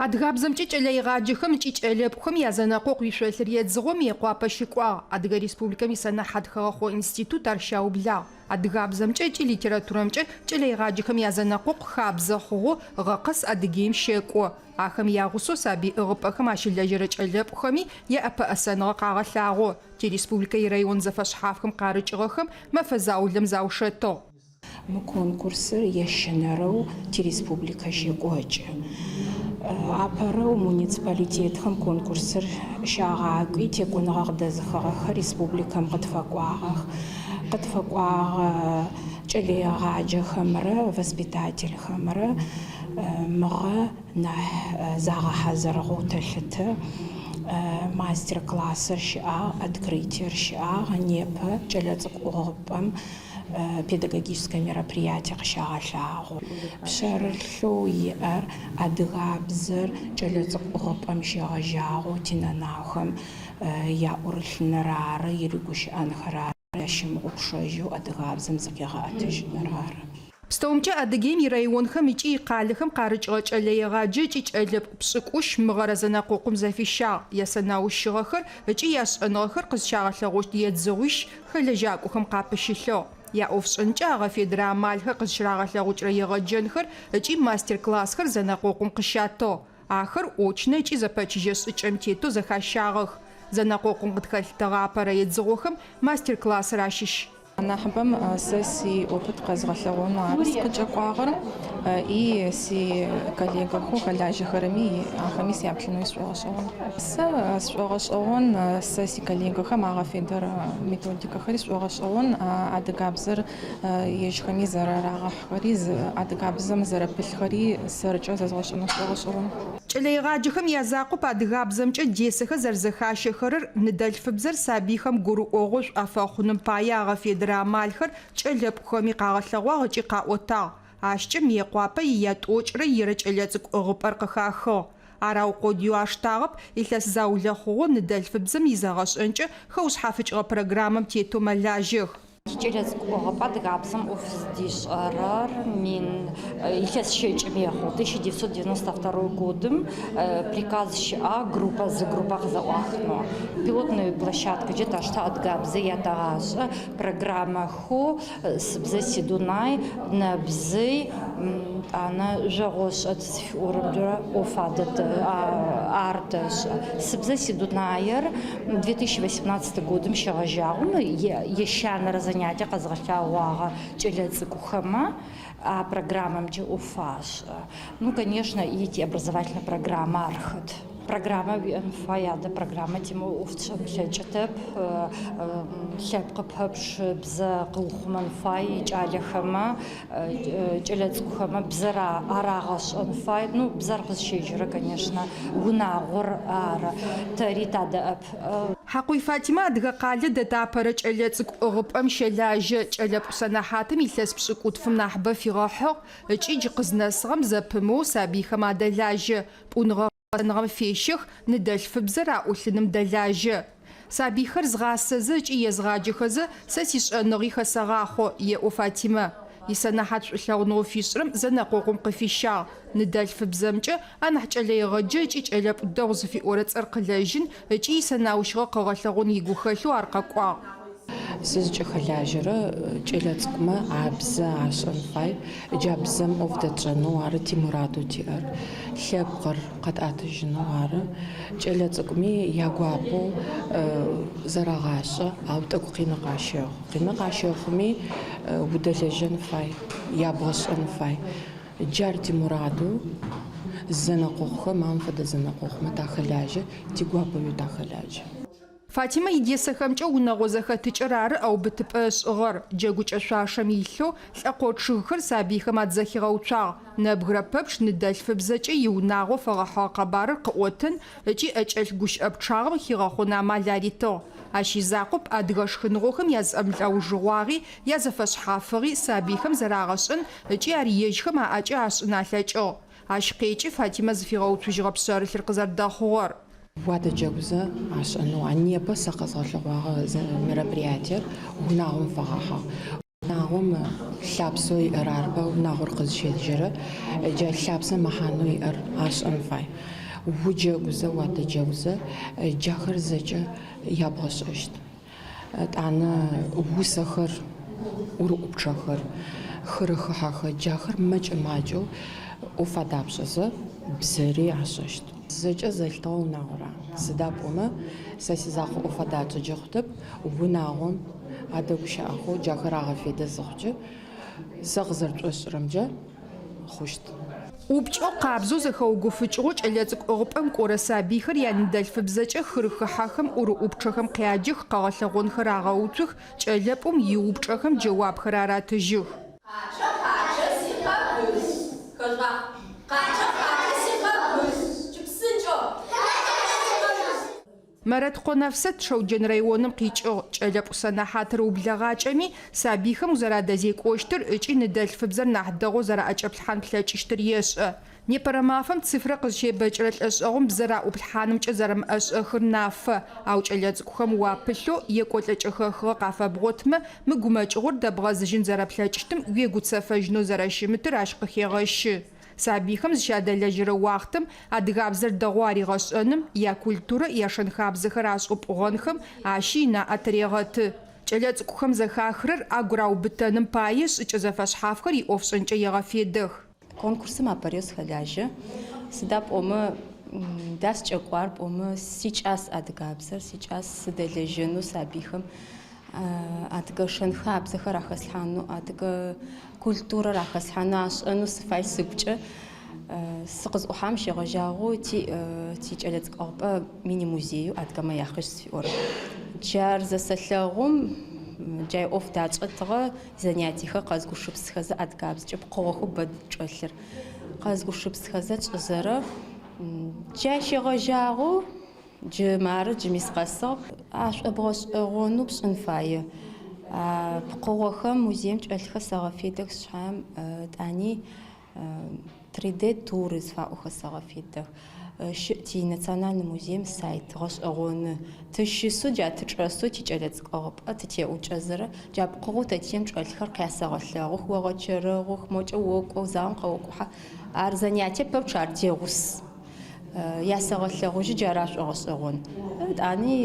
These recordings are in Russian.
Адыгабзэмкӏэ кӏэлэегъаджэхэм ыкӏи кӏэлэпӏухэм язэнэкъо къуишъолъыр едзыгъом Мыекъуапэ щыкӏуагъ. Адыгэ Республикэм исэнэхьат хэгъэхъо институт ар щаублагъ. Адыгабзэмкӏэ ыкӏи литературэмкӏэ кӏэлэегъаджэхэм язэнэкъо хабзэ хъугъэу Гъэкъэс Адыгеим щекӏо. Ахэм ягъусэу сабий ӏыгъыпӏэхэм ащылэжьэрэ кӏэлэпӏухэми яӏэпэӏэсэныгъэ къагъэлъагъо. Тирреспубликэ ирайон зэфэшъхьафхэм къарыкӏыгъэхэм мэфэ заулэм заушэтыгъ. Мы конкурсыр ещэнэрэу тирреспубликэ щекӏокӏы. Апэрэу муниципалитетхэм конкурсыр щагъакӏуи текӏоныгъэ къыдэзыхэгъэхэр республикэм къытфэкӏуагъэх. Къытфэкӏуагъэ кӏэлэегъаджэхэмрэ воспитательхэмрэ мыгъэ нахь загъэхьазырыгъэу телъытэ. Мастер-классыр щыӏагъ, открытиер щыӏагъ, непэ кӏэлэцӏыкӏу ӏыгъыпӏэм педагогическое мероприятие къыщагъэлъагъо. Пшъэрылъэу иӏэр адыгабзэр кӏэлэцӏыкӏу ӏыгъыпӏэм щегъэжьагъэу тинэнахъохэм яӏурылъыныр ары, иригущыӏэнхэр ары, ящымыӏупшэжьэу адыгабзэм зыкъегъэӏэтыжьыныр ары. Пстэумкӏэ Адыгеим ирайонхэм ыкӏи икъалэхэм къарыкӏыгъэ кӏэлэегъаджэ ыкӏи кӏэлэпӏу пшӏыкӏущ мыгъэрэ зэнэкъокъум зэфищагъ. Ясэнаущыгъэхэр ыкӏи яшӏэныгъэхэр къызщагъэлъэгъощт едзыгъуищ хэлэжьакӏохэм къапыщылъыгъ. Яӏофшӏэнкӏэ агъэфедэрэ амалхэр къызщырагъэлъэгъукӏрэ егъэджэнхэр ыкӏи мастер-классхэр зэнэкъокъум къыщатыгъ. Ахэр очнэ ыкӏи зэпэчыжьэ шӏыкӏэм тетэу зэхащагъэх. Зэнэкъокъум къытхэлътыгъэ апэрэ едзыгъохэм мастер-классыр ащыщ. Нахьыбэм сэ опыт къэзгъэлъэгъонэу ары скъыкӏэкӏуагъэр и коллегэхэу хэлажьэхэрэми ахэми сяплъынэу сшӏогъэшӏэгъон. Сэ сшӏогъэшӏэгъон сэ коллегэхэм агъэфедэр методикэхэри сшӏогъэшӏэгъон адыгабзэр ежьхэми зэрырагъэхьхэри адыгабзэм зэрэпылъхэри сэрыкӏэ зэзгъэшӏэнэу сшӏогъэшӏэгъон. Кӏэлэегъаджэхэм язакъоп адыгабзэмкӏэ джесэхэр зэрзэхащэхэрэр ныдэлъфыбзэр сабийхэм гурыӏогъо шӏуафэхъуным пае агъэфедэрэ амалхэр кӏэлэпӏухэми къагъэлъэгъуагъ ыкӏи къаӏотагъ. Ащкӏэ Мыекъуапэ иятӏокӏрэ ирэ кӏэлэцӏыкӏу ӏыгъыпӏэр къыхахыгъ. Арау къодыеу аштагъэп илъэс заулэ хъугъэу ныдэлъфыбзэм изэгъэшӏэнкӏэ хэушъхьафыкӏыгъэ программэм тетэу мэлажьэх. Кӏэлэцӏыкӏу ӏыгъыпӏэ адыгабзэм ӏоф зыдишӏэрэр илъэс щэкӏым ехъу. 1992 годым приказ щыӏагъ группэ зы-группэ къызэӏуахынэу. Пилотную площадкэкӏэ таштэ адыгабзэ ятэгъашӏэ программэхэу Сыбзэ Сидунай, Нэбзый, ӏанэ жъогъошӏэ цифиӏорэмрэ ӏоф адэт ардэшӏэ. Сыбзэ Сидунаер 2018 годым щегъэжьагъом ещанэрэ занятие къэзгъэлъэгъуагъэ кӏэлэцӏыкӏухэмэ а программэмкӏэ ӏофашӏэ. Ну, конечно, и образовательная программа архэт. Программа УНФА яда программа тему ӏофтшӏэм лъэкӏытэп лъэпкъы пэпчъ бзэ къыухъумэн фай кӏалэхэмэ кӏэлэцӏыкӏухэмэ бзэр арагъэшӏэн фай. Ну, бзэр къызщеджэрэ, конечно, унагъор ары. Тэри тадэӏэп. Хьакъуй Фатимэ адыгэ къалэ дэтапэрэ кӏэлэцӏыкӏу ӏыгъыпӏэм щэлажьэ кӏэлэпӏу сэнэхьатым илъэс пшӏыкӏутфым нахьыбэ фигъэхьыгъ ыкӏи джы къызнэсыгъэм зэпымэу сабийхэм адэлажьэ. Пӏуныгъэ фещых ныдэлъфыбзэр аӏулъыным дэлажьэ. Сабийхэр згъасэзэ ыкӏи езгъаджэхэзэ сэ сишӏэныгъи хэсэгъахъо, еӏо Фатимэ. Исэнэхьат шӏулъэгъуныгъо фишӏырэм зэнэкъокъум къыфищагъ. Ныдэлъфыбзэмкӏэ анахь кӏэлэегъэджэ ыкӏи кӏэлэпӏу дэгъу зыфиӏорэ цӏэр къылэжьын ыкӏи исэнаущыгъэ къыгъэлъэгъун игухэлъу ар къэкӏуагъ. Сызкӏэ хэлажьэрэ кӏэлэцӏыкӏумэ абзэ ашӏэн фай, джабзэм ӏоф дэчӏэнэу ары тимураду тиӏэр. Лъэпкъыр къэтӏатыжьынэу ары. Кӏэлэцӏыкӏуми ягуапэу зэрагъашӏэ, ау тӏэкӏу къины къащэгъу. Къины къащэгъуми удэлэжьэн фай, ябгъэшӏэн фай. Джар тимураду зэнэкъокъухэм ам фэдэ зэнэкъокъумэ тахэлажьэ, тигуапэуи тахэлажьэ. Фатимэ идесэхэмкӏэ унэгъо зэхэтыкӏэр ары ӏэубытыпӏэ ышӏыгъэр. Джэгукӏэ шъуашэм илъэу лӏэкъочъыгъхэр сабийхэм адзэхигъэуцуагъ. Нэбгырэ пэпчъ ныдэлъфыбзэкӏэ иунагъо фэгъэхьыгъэ къэбарыр къыӏотын ыкӏи ӏэкӏэлъ гущыӏэ пчъагъым хигъэхъун амал аритыгъ. Ащ изакъоп адыгэ шхыныгъохэм языӏэмылӏэужьыгъуагъи язэфэшъхьафыгъи сабийхэм зэрагъэшӏэн ыкӏи ар ежьхэм аӏэкӏэ ашӏын алъэкӏыгъ. Ащ къекӏи Фатимэ зыфигъэуцужьыгъэ пшъэрылъыр къызэрыдэхъугъэр. Уадэ джэгузэ ашӏэнэу анепэ сэ къэзгъэлъэгъуагъэ мероприятиер унагъом фэгъэхьыгъ. Нагъом лъапсо иӏэр арбэу нагъор къызщеджэрэ джа лъапсэ мэхьанэу иӏэр ашӏэн фай. Уджэгузэ уадэджэгузэ джахэр зэкӏэ ябгъэшӏэщт. Тӏанэ усэхэр, урыӏупчъэхэр, хырыхыхьэхэр джахэр мэкӏэ-макӏэу ӏоф адапшӏэзэ бзэри ашӏэщт. Зэкӏэ зэлъытыгъэу нагъора. Сыда пӏомэ сэ сизакъо ӏоф адакӏэджэ хъутэп унагъом адэгущыӏэхэу джахэр агъэфедэ зыхъукӏэ сэ къызэрытӏошӏырэмкӏэ хъущт. Упчӏэу къабзэу зэхэугуфыкӏыгъэу кӏэлэцӏыкӏу ӏыгъыпӏэм кӏорэ сабийхэр яныдэлъфыбзэкӏэ хырыхыхьэхэм, ӏурыӏупчъэхэм къяджэх, къэгъэлъэгъонхэр агъэуцох, кӏэлэпӏум иупчӏэхэм джэуапхэр аратыжьых. Мэрэд Къонэфсэт Шэуджэн районым къикӏыгъ кӏэлэпӏу сэнэхьатыр ублэгъакӏэми, сабийхэм узэрадэзекӏощтыр ыкӏи ныдэлъфыбзэр нахь дэгъоу зэраӏэкӏэплъхьан плъэкӏыщтыр ешӏэ. Непэрэ мафэм цифрэ къызщебэкӏрэ лӏэшӏэгъум бзэраӏуплъхьанымкӏэ зэрэмыӏэшӏэхыр нафэ, ау кӏэлэцӏыкӏухэм уапылъэу екӏолӏэкӏэхэхыгъэ къафэбгъотмэ, мы гумэкӏыгъор дэбгъэзыжьын зэрэплъэкӏыштым уегуцэфэжьынэу зэрэщымытыр ащ къыхегъэщы. Сабийхэм зыщадэлэжьырэ уахътэм адыгабзэр дэгъоу аригъэшӏэным, я культурэ, я шэнхабзэхэр ашӏопӏыгъэнхэм ащи инаӏэ тырегъэты. Кӏэлэцӏыкӏухэм зэхахырэр агу раубытэным пае шӏыкӏэ зэфэшъхьафхэр иӏофшӏэнкӏэ егъэфедэх. Конкурсым апэрэу схэлажьэ. Сыда пӏомэ даскӏэкӏуар пӏомэ сикӏас адыгабзэр, сикӏас сыдэлэжьэнэу сабийхэм адыгэ шэнхабзэхэр ахэслъхьанэу, адыгэ культурэр ахэслъхьанэу ашӏэнэу сыфай сыгукӏэ сыкъызӏухьам щегъэжьагъэу тикӏэлэцӏыкӏэгъупӏэ мини-музею адыгэмэ яхъыжь сфиӏорэ. Джар зэсэлъэгъум джай ӏоф дакӏэтыгъэ занятиехэр къэзгушыпсхэзэ адыгабзэкӏэ пкъыгъохэу бэ чӏэлъыр. Къэзгушыпсхэзэ чӏызэрэ джай щегъэжьагъэу джы мары джыми сыкъэсыгъ ашӏобгъэшӏэгъонэу пшӏын фае. Пкъыгъохэм музеем кӏэлъхэр сэгъэфедэх сшъхьаем тӏани 3D туры зыфаӏохэр сэгъэфедэх. Национальный музеем сайт гъэшӏэгъоны тыщысу джа тычӏэсу тикӏэлэцӏыкӏэгъупӏэ тытеӏукӏэзырэ джа пкъыгъоу тэтем кӏэлъхэр къясэгъэлъэгъух, уэгъэчэрэхъух, мокӏэ окӏоу залым къэокӏухьэ. Ар занятие пэпчъ ар дегъус. Ясэгъэлъэгъужьы джара шӏогъэшӏэгъон. Тӏани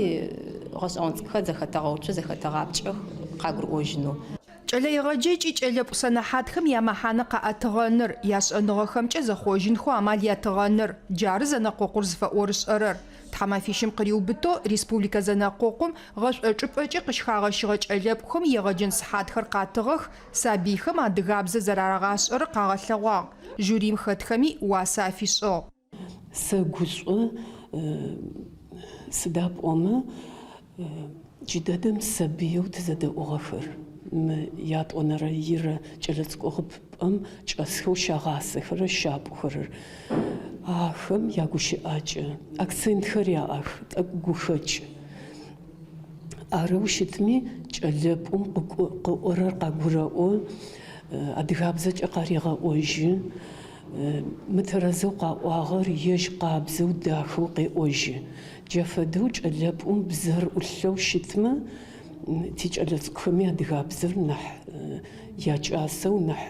гъэшӏэгъон цӏыкӏухэр зэхэтэгъэуцу зэхэтэгъапкӏэх къагурыӏожьынэу. Кӏэлэегъэджэкӏи кӏэлэпӏу сэнэхьатхэм ямэхьанэ къаӏэтыгъэныр, яшӏэныгъэхэмкӏэ зэхъожьынхэу амал ятыгъэныр, джары зэнэкъокъур зыфэӏорышӏэрэр. Тхьамэфищым къыриубытэу республикэ зэнэкъокъум гъэшӏуэкӏыпӏэкӏи къыщхагъэщыгъэ кӏэлэпӏухэм егъэджэн сыхьатхэр къатыгъэх, сабийхэм адыгабзэ зэрарагъашӏэрэ къагъэлъэгъуагъ. Жюрим хэтхэми уасэ афишӏыгъ. Сэ гушӏо сыда пӏомэ джыдэдэм сабыеу тызэдэӏугъэхэр. Мы ятӏонэрэ ирэ кӏэлэцӏыкӏогъупӏэм кӏэсхэу щагъасэхэрэ щапӏухэрэр. Ахэм ягущыӏакӏэ акцентхэр яӏэх, тӏэкӏу гухэкӏ. Арэу щытми кӏэлэпӏум къыӏорэр къагурэӏо, адыгабзэкӏэ къаригъэӏожьы. Мы тэрэзэу къаӏуагъэр ежь къабзэу дахэу къеӏожьы. Джафэдэу кӏэлэпӏум бзэр ӏулъэу щытмэ, тикӏэлэцӏыкӏухэми адыгабзэр нахь якӏасэу нахь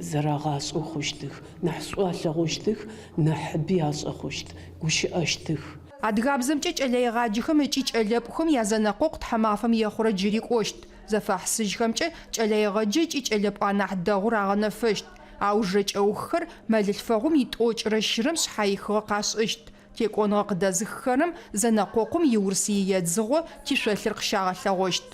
зэрагъашӏэу хъущтых, нахь шӏу алъэгъущтых, нахьыби ашӏэ хъущт, гущыӏэщтых. Адыгабзэмкӏэ кӏэлэегъаджэхэм ыкӏи кӏэлэпӏухэм язэнэкъокъу тхьамафэм ехъурэ джыри кӏощт. Зэфэхьсыжьхэмкӏэ кӏэлэегъэджэкӏи кӏэлэпӏуа нахь дэгъур рагъэнэфэщт. Ау жэкӏэухэр мэлылъфэгъум итӏокӏрэ щырым шъхьаихыгъэ къашӏыщт. Текӏоныгъэ къыдэзыххэрэм зэнэкъокъум иурысие едзыгъо тишъолъыр къыщагъэлъэгъощт.